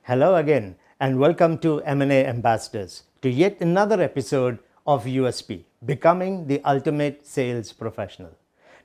Hello again, and welcome to M&A Ambassadors, to yet another episode of USP, Becoming the Ultimate Sales Professional.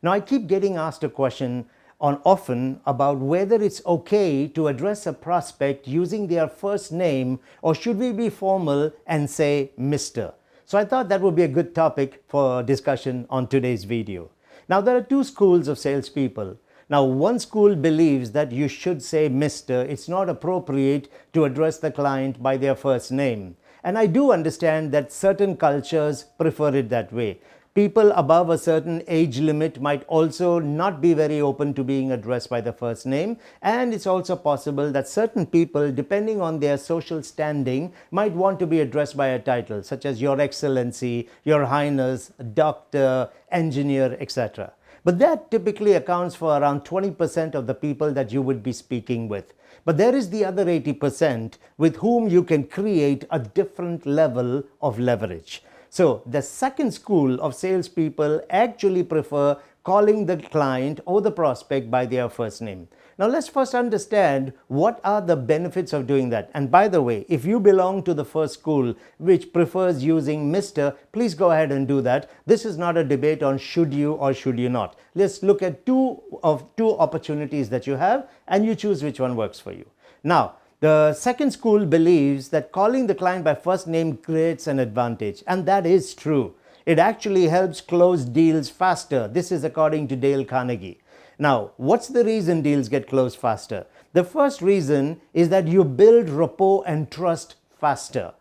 Now, I keep getting asked a question often about whether it's okay to address a prospect using their first name, or should we be formal and say Mr. So I thought that would be a good topic for discussion on today's video. Now, there are two schools of salespeople. Now, one school believes that you should say Mr. It's not appropriate to address the client by their first name. And I do understand that certain cultures prefer it that way. People above a certain age limit might also not be very open to being addressed by the first name. And it's also possible that certain people, depending on their social standing, might want to be addressed by a title such as Your Excellency, Your Highness, Doctor, Engineer, etc. But that typically accounts for around 20% of the people that you would be speaking with. But there is the other 80% with whom you can create a different level of leverage. So the second school of salespeople actually prefer calling the client or the prospect by their first name. Now let's first understand what are the benefits of doing that. And by the way, if you belong to the first school which prefers using Mr., please go ahead and do that. This is not a debate on should you or should you not. Let's look at two opportunities that you have and you choose which one works for you. Now, the second school believes that calling the client by first name creates an advantage, and that is true. It actually helps close deals faster. This is according to Dale Carnegie. Now, what's the reason deals get closed faster? The first reason is that you build rapport and trust faster.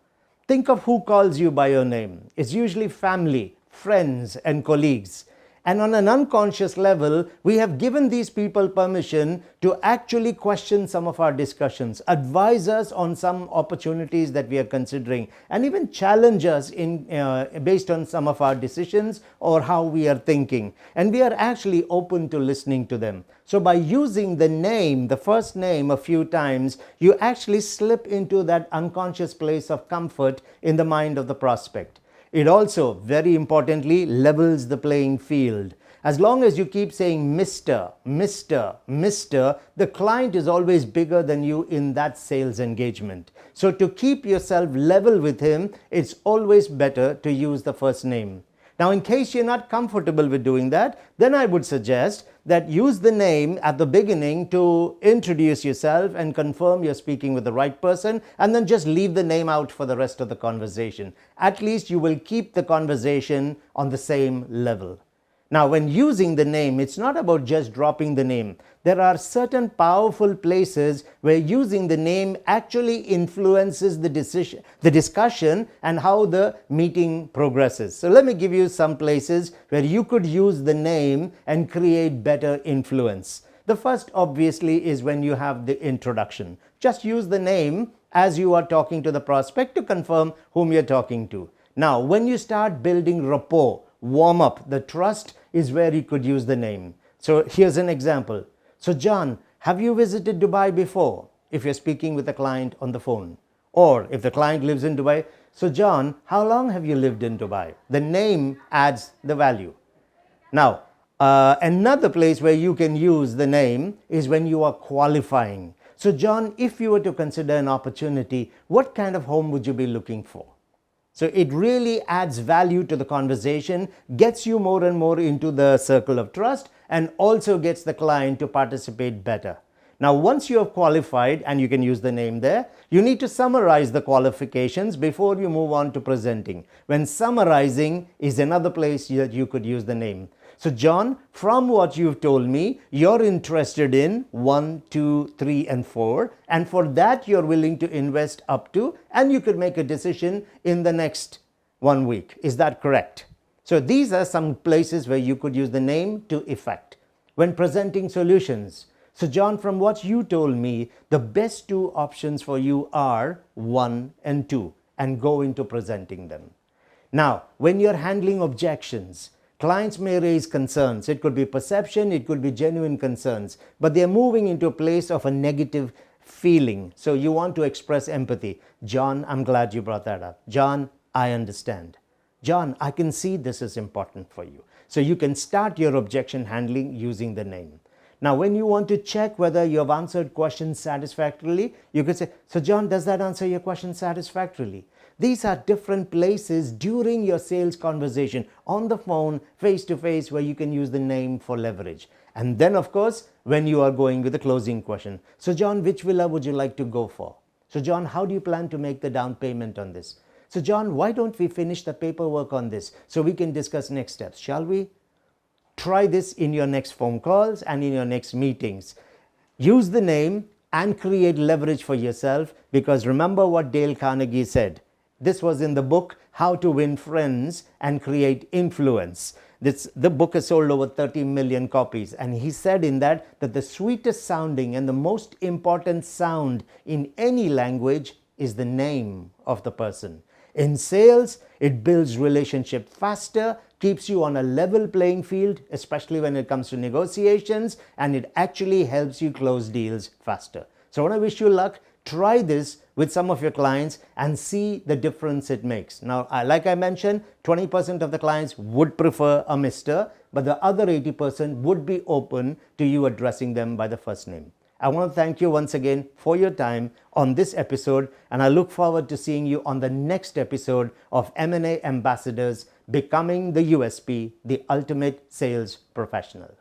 Think of who calls you by your name. It's usually family, friends, and colleagues. And on an unconscious level, we have given these people permission to actually question some of our discussions, advise us on some opportunities that we are considering, and even challenge us based on some of our decisions or how we are thinking. And we are actually open to listening to them. So by using the name, the first name, a few times, you actually slip into that unconscious place of comfort in the mind of the prospect. It also, very importantly, levels the playing field. As long as you keep saying Mr., Mr., Mr., the client is always bigger than you in that sales engagement. So to keep yourself level with him, it's always better to use the first name. Now, in case you're not comfortable with doing that, then I would suggest that use the name at the beginning to introduce yourself and confirm you're speaking with the right person, and then just leave the name out for the rest of the conversation. At least you will keep the conversation on the same level. Now, when using the name, it's not about just dropping the name. There are certain powerful places where using the name actually influences the discussion and how the meeting progresses. So let me give you some places where you could use the name and create better influence. The first, obviously, is when you have the introduction. Just use the name as you are talking to the prospect to confirm whom you're talking to. Now, when you start building rapport, warm up, the trust is where you could use the name. So here's an example. So John, have you visited Dubai before? If you're speaking with a client on the phone. Or if the client lives in Dubai, so John, how long have you lived in Dubai? The name adds the value. Now, another place where you can use the name is when you are qualifying. So John, if you were to consider an opportunity, what kind of home would you be looking for? So it really adds value to the conversation, gets you more and more into the circle of trust, and also gets the client to participate better. Now, once you have qualified, and you can use the name there, you need to summarize the qualifications before you move on to presenting. When summarizing is another place that you could use the name. So John, from what you've told me, you're interested in 1, 2, 3, and 4. And for that, you're willing to invest up to, and you could make a decision in the next 1 week. Is that correct? So these are some places where you could use the name to effect. When presenting solutions, so John, from what you told me, the best two options for you are 1 and 2, and go into presenting them. Now, when you're handling objections, clients may raise concerns. It could be perception, it could be genuine concerns, but they're moving into a place of a negative feeling. So you want to express empathy. John, I'm glad you brought that up. John, I understand. John, I can see this is important for you. So you can start your objection handling using the name. Now, when you want to check whether you have answered questions satisfactorily, you could say, so John, does that answer your question satisfactorily? These are different places during your sales conversation, on the phone, face to face, where you can use the name for leverage. And then, of course, when you are going with the closing question. So John, which villa would you like to go for? So John, how do you plan to make the down payment on this? So John, why don't we finish the paperwork on this so we can discuss next steps, shall we? Try this in your next phone calls and in your next meetings. Use the name and create leverage for yourself, because remember what Dale Carnegie said. This was in the book, How to Win Friends and Create Influence. The book has sold over 30 million copies, and he said in that the sweetest sounding and the most important sound in any language is the name of the person. In sales, it builds relationship faster, keeps you on a level playing field, especially when it comes to negotiations, and it actually helps you close deals faster. So I want to wish you luck. Try this with some of your clients and see the difference it makes. Now, like I mentioned, 20% of the clients would prefer a Mr., but the other 80% would be open to you addressing them by the first name. I want to thank you once again for your time on this episode, and I look forward to seeing you on the next episode of M&A Ambassadors, Becoming the USP, the Ultimate Sales Professional.